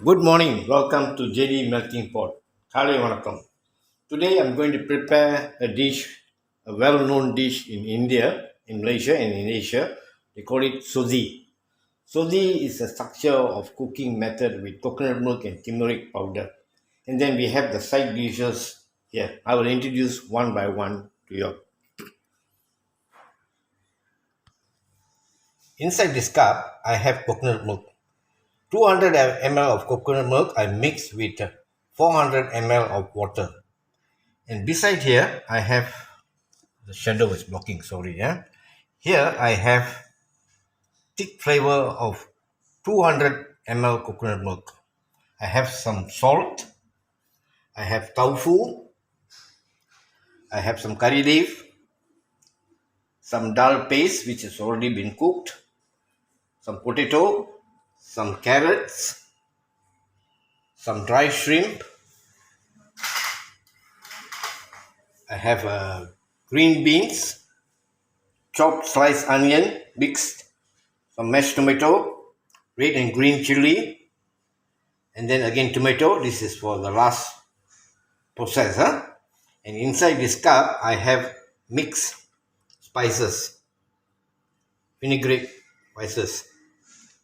Good morning. Welcome to JD Melting Pot. Kale Vanakkam. Today I'm going to prepare a dish, a well-known dish in India, in Malaysia, and in Asia. They call it Sodhi. Sodhi is a structure of cooking method with coconut milk and turmeric powder. And then we have the side dishes here. I will introduce one by one to you. Inside this cup, I have coconut milk. 200 ml of coconut milk I mix with 400 ml of water. And beside here, I have the shadow is blocking. Sorry, yeah. Here I have thick flavor of 200 ml coconut milk. I have some salt. I have tofu. I have some curry leaf. Some dal paste which has already been cooked. Some potato. Some carrots. Some dry shrimp. I have green beans. Chopped sliced onion mixed. Some mashed tomato. Red and green chili. And then again tomato. This is for the last process. And inside this cup I have mixed spices, vinaigrette spices,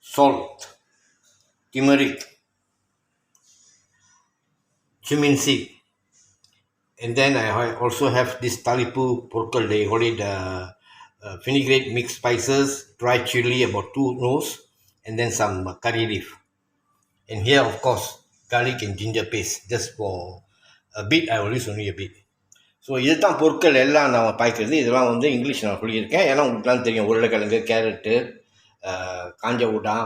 salt, turmeric, cumin seed. And then I also have this talipu porkal. They call it vinaigrette mixed spices, dry chili about 2 nose, and then some curry leaf. And here of course garlic and ginger paste, just for a bit. I will use only a bit. So இதுதான் பொருட்கள் எல்லாம் நம்ம பாய்க்கிறது. இதெல்லாம் வந்து English நான் சொல்லியிருக்கேன். ஏன்னா உங்களுக்குலாம் தெரியும், உருளைக்கிழங்கு, கேரட்டு, காஞ்ச ஊடான்,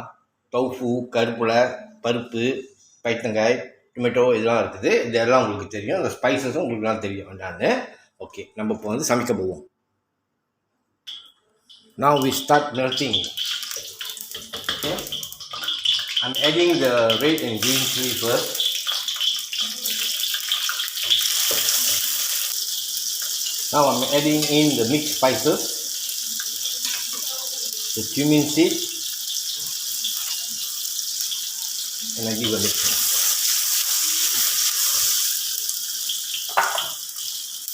டவுஃபு, கருப்புலை, பருப்பு, பைத்தங்காய், டொமேட்டோ இதெல்லாம் இருக்குது. இதெல்லாம் உங்களுக்கு தெரியும். அந்த ஸ்பைசஸும் உங்களுக்குலாம் தெரியும். நான் ஓகே, நம்ம இப்போ வந்து சமைக்க போவோம். Now we start melting. Okay. I'm adding the red and green chili first. Now I'm adding in the mixed spices, the cumin seed, and I give a mix.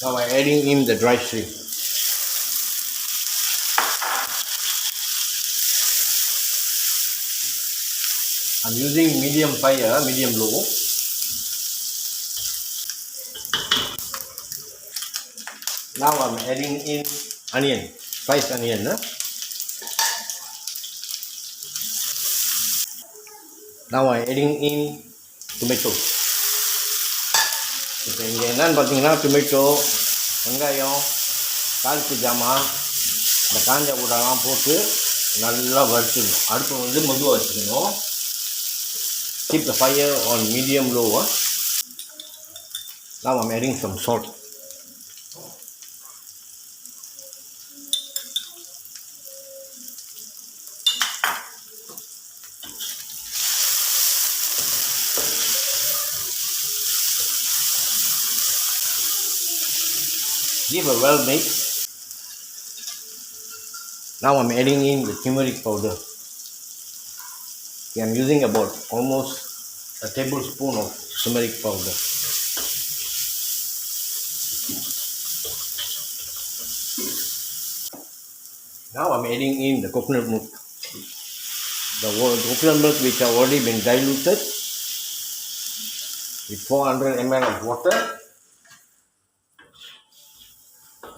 Now I'm adding in the dry shrimp. I'm using medium fire, medium low. Now I'm adding in onion, sliced onion. Now I'm adding in tomato. இப்போ இங்கே என்னன்னு பார்த்தீங்கன்னா, tomato, வெங்காயம், தாளிப்பு ஜாமான், இந்த காஞ்ச ஊடெல்லாம் போட்டு நல்லா வறுத்துக்கணும். அடுப்பு வந்து மெதுவாக வச்சுக்கணும். Keep the fire on medium low. Now I'm adding some salt. Give a well mix. Now I'm adding in the turmeric powder. Okay, I'm using about almost a tablespoon of turmeric powder. Now I'm adding in the coconut milk. The coconut milk which have already been diluted with 400 ml of water.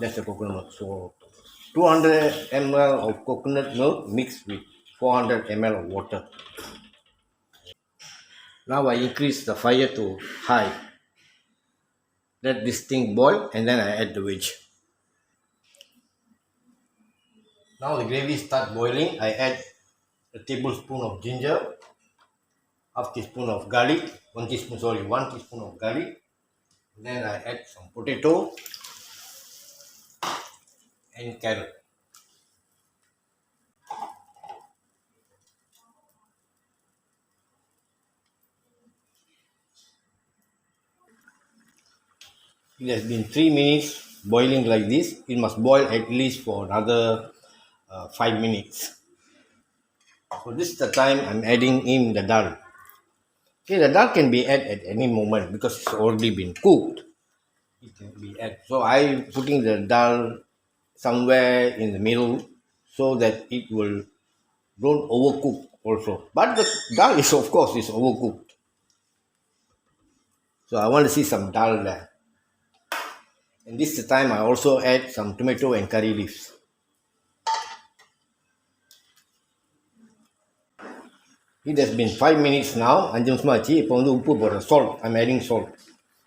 That's the coconut milk. So 200 ml of coconut milk mixed with 400 ml of water. Now I increase the fire to high. Let this thing boil and then I add the veg. Now the gravy starts boiling. I add a tablespoon of ginger, half teaspoon of garlic, 1 teaspoon of garlic. Then I add some potato and carrot. It has been 3 minutes boiling like this. It must boil at least for another 5 minutes. So this is the time I'm adding in the dal. Okay, the dal can be added at any moment because it's already been cooked. It can be added. So I putting the dal somewhere in the middle so that it will don't overcook also. But the dal is of course is overcooked. So I want to see some dal there. And this time I also add some tomato and curry leaves. It has been 5 minutes now. அஞ்சு நிமிஷம் ஆச்சு இப்போ வந்து உப்பு போடுறேன் salt. I'm adding salt.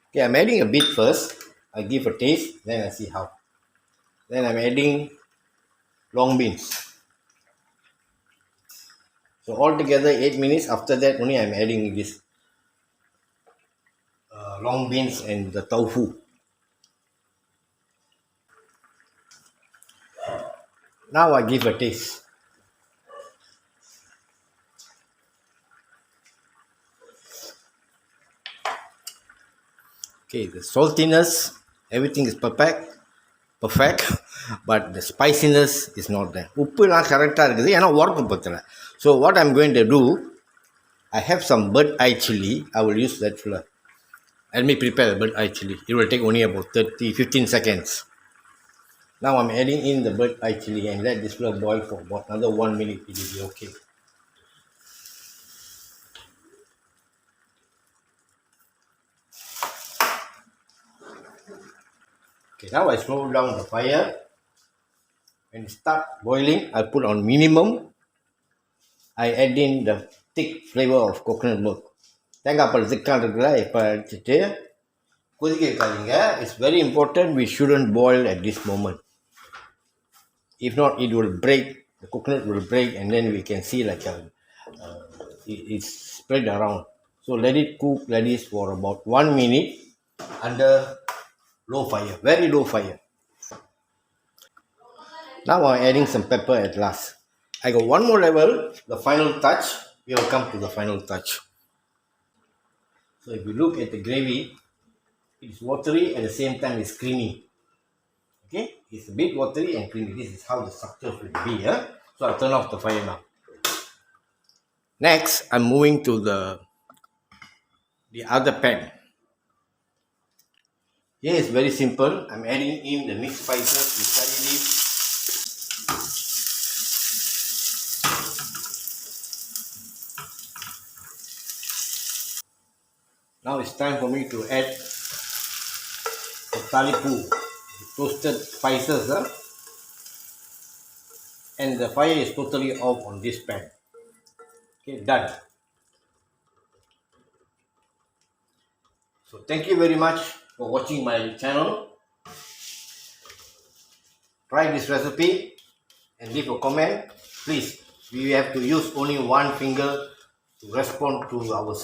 Okay, I'm adding a bit first. I give a taste, then I see how. Then I'm adding long beans. So altogether 8 minutes. After that only I'm adding this long beans and the tofu. Now I give a taste. Okay, the saltiness, everything is perfect, but the spiciness is not there. உப்புலாம் கரெக்டாக இருக்குது ஏன்னா உரப்பு பத்தலை. So what I'm going to do, I have some bird eye chili. I will use that flour. Let me prepare the bird eye chili. It will take only about 15 seconds. Now I'm adding in the bird eye chili and let this flour boil for about another 1 minute. It will be okay. Okay, now I slow down the fire. When it start boiling, I put on minimum. I add in the thick flavor of coconut milk. தேங்காய் பால் திக்காக இருக்குல்ல இப்போ அடிச்சுட்டு கொதிக்க வைக்காதீங்க. It's very important we shouldn't boil at this moment. If not, it will break. The coconut will break and then we can see like it's spread around. So let it cook like this for about 1 minute under low fire, very low fire. Now I'm adding some pepper at last. I got one more level, the final touch. We will come to the final touch. So if you look at the gravy, it's watery at the same time it's creamy. Okay, it's a bit watery and creamy. This is how the structure will be. So I'll turn off the fire now. Next, I'm moving to the other pan. Here is very simple. I'm adding in the mixed spices with curry leaves. Now it's time for me to add the talipu, toasted spices, and the fire is totally off on this pan. Okay, done. So thank you very much for watching my channel. Try this recipe and leave a comment. Please, we have to use only one finger to respond to our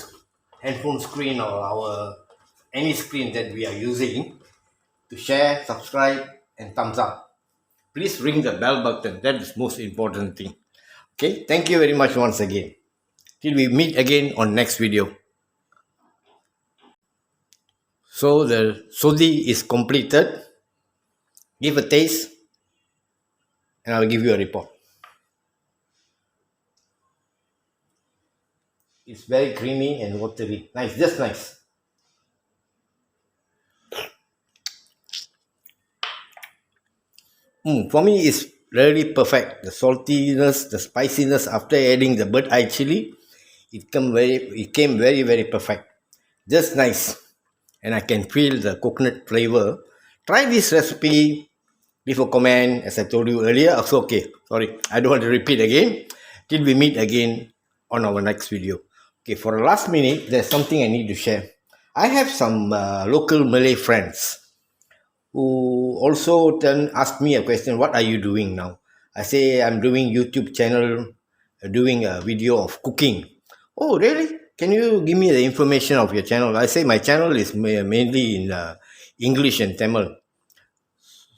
handphone screen or our any screen that we are using to share, subscribe and thumbs up. Please ring the bell button. That is most important thing. Okay, thank you very much once again. Till we meet again on next video. So the sodhi is completed. Give a taste and I will give you a report. It's very creamy and watery. Nice, just nice. For me, it's really perfect. The saltiness, the spiciness after adding the bird eye chili, it came very, very perfect. Just nice. And I can feel the coconut flavor. Try this recipe. Leave a comment. As I told you earlier. Also, okay, sorry, I don't want to repeat again. Till we meet again on our next video. Okay, for the last minute, there's something I need to share. I have some local Malay friends who also asked me a question, what are you doing now? I say I'm doing YouTube channel, doing a video of cooking. Oh really? Can you give me the information of your channel? I say my channel is mainly in English and Tamil.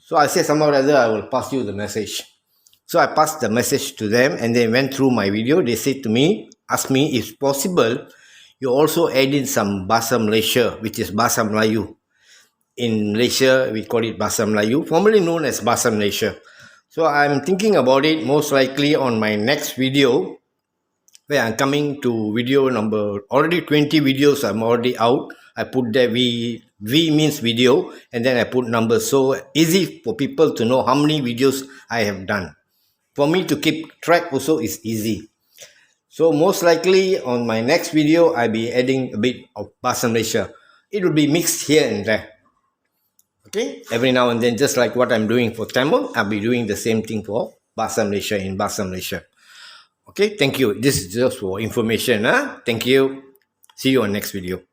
So I say somehow or other I will pass you the message. So I passed the message to them and they went through my video. They said to me, asked me if possible, you also add in some Bahasa Malaysia, which is Bahasa Melayu. In Malaysia, we call it Bahasa Melayu, formerly known as Bahasa Malaysia. So I'm thinking about it. Most likely on my next video, where I'm coming to video number already 20 videos I'm already out. I put there V means video, and then I put numbers, so easy for people to know how many videos I have done. For me to keep track also is easy. So most likely on my next video I'll be adding a bit of Bahasa Malaysia. It will be mixed here and there. Okay, every now and then, just like what I'm doing for Tamil, I'll be doing the same thing for Bahasa Malaysia in Bahasa Malaysia. Okay, thank you. This is just for information. Thank you. See you on next video.